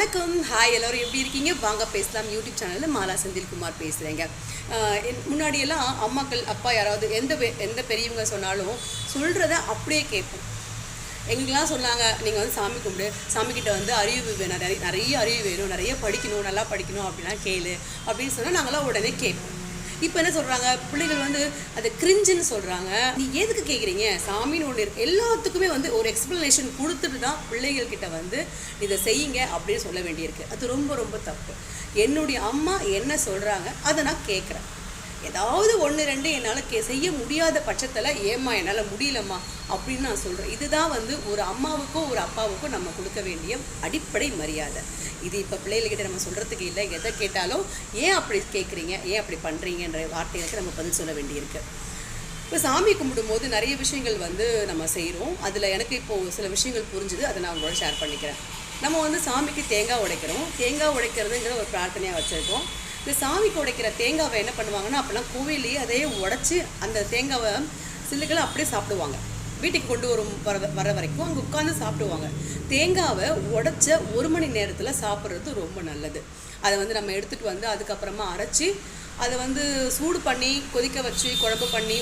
வணக்கம், ஹாய், எல்லோரும் எப்படி இருக்கீங்க? வாங்க பேசலாம். யூடியூப் சேனலில் மாலா செந்தில்குமார் பேசுகிறேங்க. முன்னாடியெல்லாம் அம்மாக்கள், அப்பா யாராவது எந்த பெரியவங்க சொன்னாலும் சொல்கிறத அப்படியே கேட்போம். எங்களுக்கெல்லாம் சொன்னாங்க, நீங்கள் வந்து சாமி கும்பிடு, சாமிக்கிட்ட வந்து அறிவு வேணும், நிறைய அறிவு வேணும், நிறைய படிக்கணும், நல்லா படிக்கணும் அப்படிலாம் கேளு அப்படின்னு சொன்னால் நாங்களாம் உடனே கேட்போம். இப்போ என்ன சொல்கிறாங்க, பிள்ளைகள் வந்து அது கிரிஞ்சுன்னு சொல்கிறாங்க. நீ எதுக்கு கேட்குறீங்க? சாமின்னு ஒன்று இருக்குது. எல்லாத்துக்குமே வந்து ஒரு எக்ஸ்ப்ளனேஷன் கொடுத்துட்டு தான் பிள்ளைகள்கிட்ட வந்து இதை செய்யுங்க அப்படின்னு சொல்ல வேண்டியிருக்கு. அது ரொம்ப ரொம்ப தப்பு. என்னுடைய அம்மா என்ன சொல்கிறாங்க அதை நான் கேட்குறேன். ஏதாவது ஒன்று ரெண்டு என்னால் செய்ய முடியாத பட்சத்தில் ஏம்மா என்னால் முடியலம்மா அப்படின்னு நான் சொல்கிறேன். இதுதான் வந்து ஒரு அம்மாவுக்கும் ஒரு அப்பாவுக்கும் நம்ம கொடுக்க வேண்டிய அடிப்படை மரியாதை. இது இப்போ பிள்ளைகள்கிட்ட நம்ம சொல்கிறதுக்கு இல்லை. எதை கேட்டாலும் ஏன் அப்படி கேட்குறீங்க, ஏன் அப்படி பண்ணுறீங்கன்ற வார்த்தைகளுக்கு நம்ம பதில் சொல்ல வேண்டியிருக்கு. இப்போ சாமி கும்பிடும்போது நிறைய விஷயங்கள் வந்து நம்ம செய்கிறோம். அதில் எனக்கு இப்போது சில விஷயங்கள் புரிஞ்சுது, அதை நான் உங்களோட ஷேர் பண்ணிக்கிறேன். நம்ம வந்து சாமிக்கு தேங்காய் உடைக்கிறோம். தேங்காய் உடைக்கிறதுங்கிற ஒரு பிரார்த்தனையாக வச்சுருக்கோம். இந்த சாமிக்கு உடைக்கிற தேங்காவை என்ன பண்ணுவாங்கன்னா, அப்போல்லாம் கோவிலேயே அதையே உடச்சி அந்த தேங்காவை சில்லுகளை அப்படியே சாப்பிடுவாங்க. வீட்டுக்கு கொண்டு வர வரைக்கும் அங்கே உட்காந்து சாப்பிடுவாங்க. தேங்காவை உடைச்ச 1 மணி நேரத்தில் சாப்பிட்றது ரொம்ப நல்லது. அதை வந்து நம்ம எடுத்துகிட்டு வந்து அதுக்கப்புறமா அரைச்சி அதை வந்து சூடு பண்ணி கொதிக்க வச்சு குழம்பு பண்ணி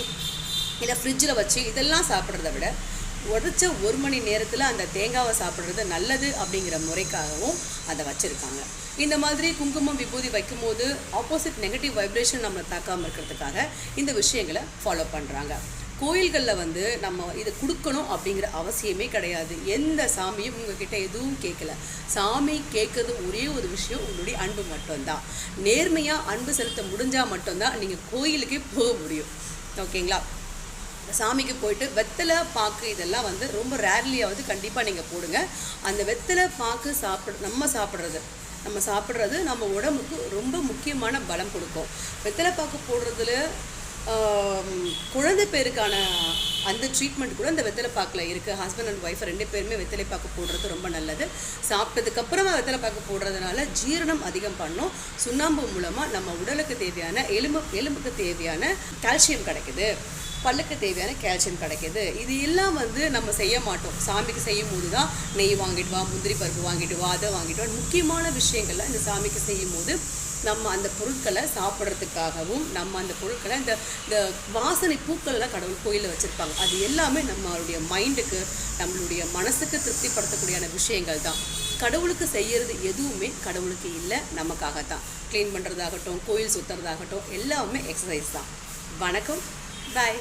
இல்லை ஃப்ரிட்ஜில் வச்சு இதெல்லாம் சாப்பிட்றத விட உடைச்ச 1 மணி நேரத்தில் அந்த தேங்காவை சாப்பிட்றது நல்லது அப்படிங்கிற முறைக்காகவும் அதை வச்சுருக்காங்க. இந்த மாதிரி குங்குமம் விபூதி வைக்கும்போது ஆப்போசிட் நெகட்டிவ் வைப்ரேஷன் நம்மளை தாக்காமல் இருக்கிறதுக்காக இந்த விஷயங்களை ஃபாலோ பண்ணுறாங்க. கோயில்களில் வந்து நம்ம இதை கொடுக்கணும் அப்படிங்கிற அவசியமே கிடையாது. எந்த சாமியும் உங்ககிட்ட எதுவும் கேட்கல. சாமி கேட்குறது ஒரே ஒரு விஷயம், உங்களுடைய அன்பு மட்டும்தான். நேர்மையாக அன்பு செலுத்த முடிஞ்சால் மட்டும்தான் நீங்கள் கோயிலுக்கே போக முடியும். ஓகேங்களா? சாமிக்கு போயிட்டு வெத்தலை பாக்கு இதெல்லாம் வந்து ரொம்ப ரேர்லியாவது கண்டிப்பாக நீங்கள் போடுங்க. அந்த வெத்தலை பாக்கு நம்ம சாப்பிட்றது நம்ம உடம்புக்கு ரொம்ப முக்கியமான பலம் கொடுக்கும். வெத்தலை பாக்கு போடுறதுல குழந்தை பேருக்கான அந்த ட்ரீட்மெண்ட் கூட அந்த வெத்தலை பாக்கில் இருக்குது. ஹஸ்பண்ட் அண்ட் ஒய்ஃப் 2 பேருமே வெத்தலை பாக்கு போடுறது ரொம்ப நல்லது. சாப்பிட்டதுக்கப்புறமா வெத்தலை பாக்கு போடுறதுனால ஜீரணம் அதிகம் பண்ணும். சுண்ணாம்பு மூலமாக நம்ம உடலுக்கு தேவையான எலும்புக்கு தேவையான கால்சியம் கிடைக்குது, பல்லுக்கு தேவையான கால்சியம் கிடைக்கிது. இது எல்லாம் வந்து நம்ம செய்ய மாட்டோம். சாமிக்கு செய்யும் போது தான் நெய் வாங்கிட்டு வா, முந்திரி பருப்பு வாங்கிட்டு வா, அதை வாங்கிட்டு வா, முக்கியமான விஷயங்கள்லாம் இந்த சாமிக்கு செய்யும் போது நம்ம அந்த பொருட்களை சாப்பிட்றதுக்காகவும் நம்ம அந்த பொருட்களை இந்த வாசனை பூக்கள்லாம் கடவுள் கோயிலில் வச்சுருப்பாங்க. அது எல்லாமே நம்மளுடைய மைண்டுக்கு, நம்மளுடைய மனசுக்கு திருப்திப்படுத்தக்கூடியான விஷயங்கள் தான். கடவுளுக்கு செய்கிறது எதுவுமே கடவுளுக்கு இல்லை, நமக்காகத்தான். க்ளீன் பண்ணுறதாகட்டும், கோயில் சுற்றுறதாகட்டும், எல்லாமே எக்ஸசைஸ் தான். வணக்கம், பாய்.